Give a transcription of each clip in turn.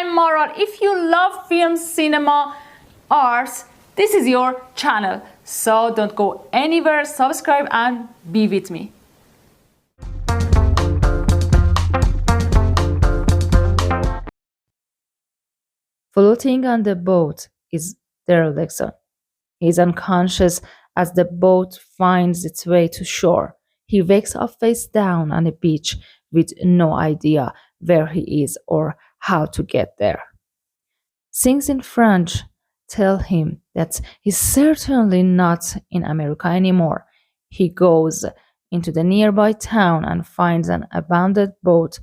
I'm Maral. If you love film, cinema, arts, this is your channel. So don't go anywhere, subscribe and be with me. Floating on the boat is Daryl Dixon. He is unconscious as the boat finds its way to shore. He wakes up face down on the beach with no idea where he is or how to get there. Things in French tell him that he's certainly not in America anymore. He goes into the nearby town and finds an abandoned boat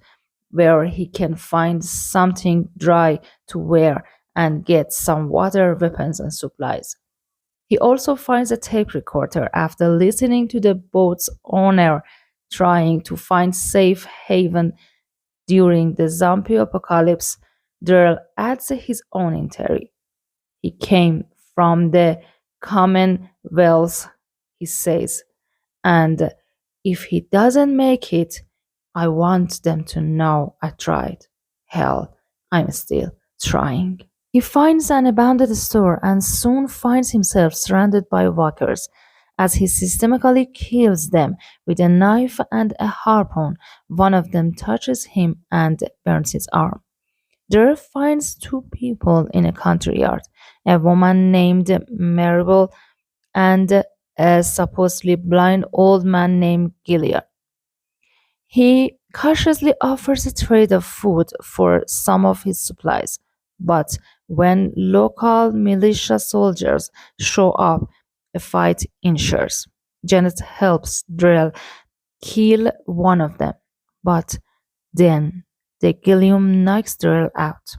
where he can find something dry to wear and get some water, weapons, and supplies. He also finds a tape recorder after listening to the boat's owner trying to find safe haven during the zombie apocalypse. Daryl adds his own entry. He came from the Commonwealth, he says, and if he doesn't make it, I want them to know I tried. Hell, I'm still trying. He finds an abandoned store and soon finds himself surrounded by walkers. As he systematically kills them with a knife and a harpoon, one of them touches him and burns his arm. Daryl finds two people in a country yard, a woman named Maribel and a supposedly blind old man named Gilead. He cautiously offers a trade of food for some of his supplies, but when local militia soldiers show up, a fight ensues. Janet helps Daryl kill one of them, but then the Gilliam knocks Daryl out.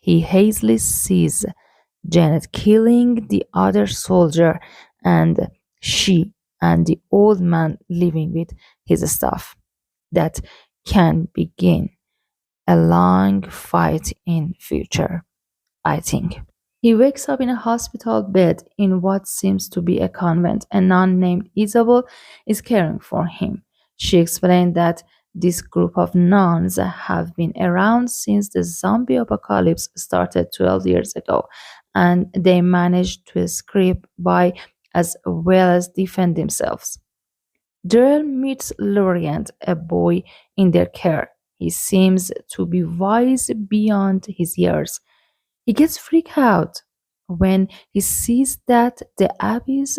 He hastily sees Janet killing the other soldier and she and the old man leaving with his stuff. That can begin a long fight in future, I think. He wakes up in a hospital bed in what seems to be a convent. A nun named Isabel is caring for him. She explained that this group of nuns have been around since the zombie apocalypse started 12 years ago, and they managed to escape by as well as defend themselves. Daryl meets Laurent, a boy in their care. He seems to be wise beyond his years. He gets freaked out when he sees that the abbey's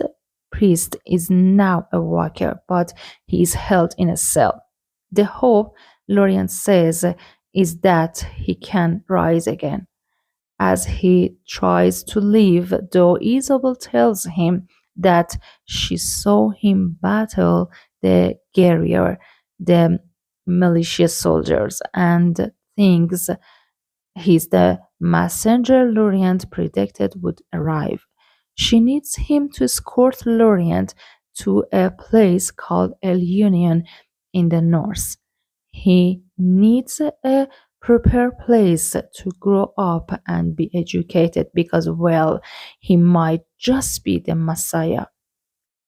priest is now a walker, but he is held in a cell. The hope, Laurent says, is that he can rise again. As he tries to leave, though, Isabel tells him that she saw him battle the guerrilla, the militia soldiers, and thinks he's the messenger Laurent predicted would arrive. She needs him to escort Laurent to a place called El Union in the north. He needs a proper place to grow up and be educated because, well, he might just be the Messiah.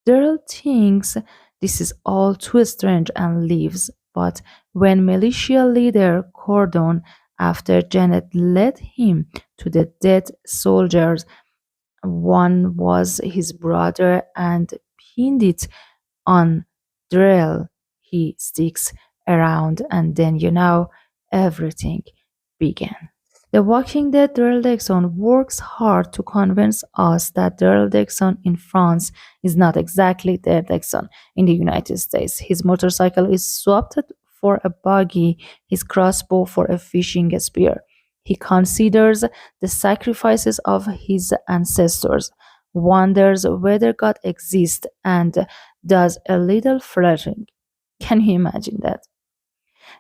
Daryl thinks this is all too strange and leaves, but when militia leader Cordon, after Janet led him to the dead soldiers, one was his brother and pinned it on Daryl, he sticks around, and then everything began. The Walking Dead Daryl Dixon works hard to convince us that Daryl Dixon in France is not exactly Daryl Dixon in the United States. His motorcycle is swapped for a buggy, his crossbow for a fishing spear. He considers the sacrifices of his ancestors, wonders whether God exists, and does a little flirting. Can you imagine that?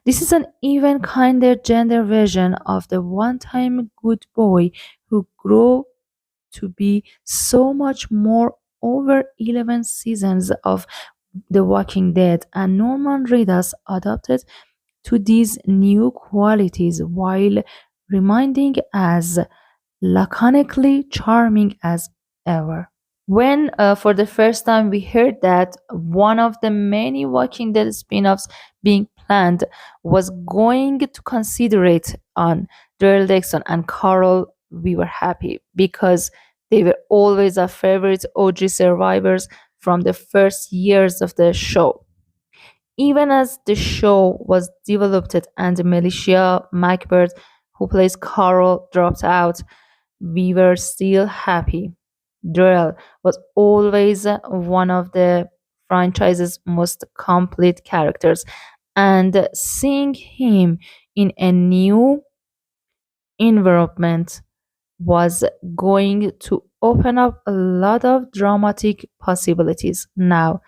This is an even kinder gender version of the one-time good boy who grew to be so much more over 11 seasons of The Walking Dead, and Norman Reedus adapted to these new qualities while remaining as laconically charming as ever. When, for the first time, we heard that one of the many Walking Dead spin offs being planned was going to consider it, on Daryl Dixon and Carol, we were happy because they were always our favorite OG survivors from the first years of the show. Even as the show was developed and Militia Macbeth, who plays Carol, dropped out, we were still happy. Daryl was always one of the franchise's most complete characters, and seeing him in a new environment was going to open up a lot of dramatic possibilities. Now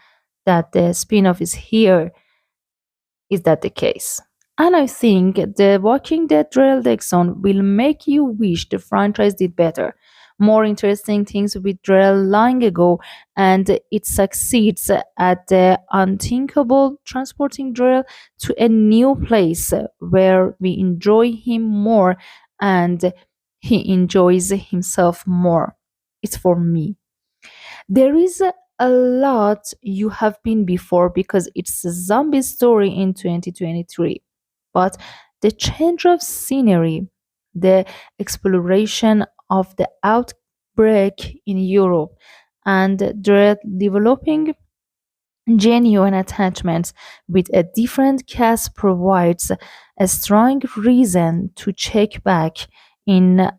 that the spin off is here, is that the case? And I think The Walking Dead Daryl Dixon will make you wish the franchise did better. More interesting things with Daryl long ago, and it succeeds at the unthinkable, transporting Daryl to a new place where we enjoy him more and he enjoys himself more. It's for me. There is a lot you have been before because it's a zombie story in 2023. But the change of scenery, the exploration of the outbreak in Europe, and the developing genuine attachments with a different cast provides a strong reason to check back in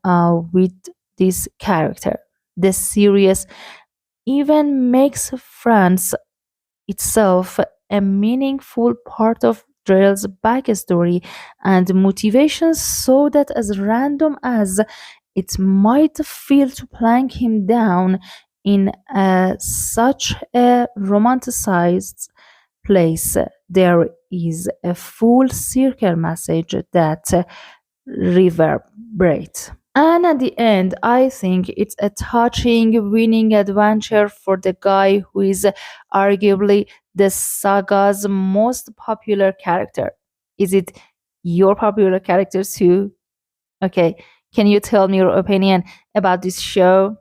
with this character. The series even makes France itself a meaningful part of Drell's backstory and motivations, so that as random as it might feel to plank him down in such a romanticized place, there is a full circle message that reverberates. And at the end, I think it's a touching, winning adventure for the guy who is arguably the saga's most popular character. Is it your popular character too? Okay, can you tell me your opinion about this show?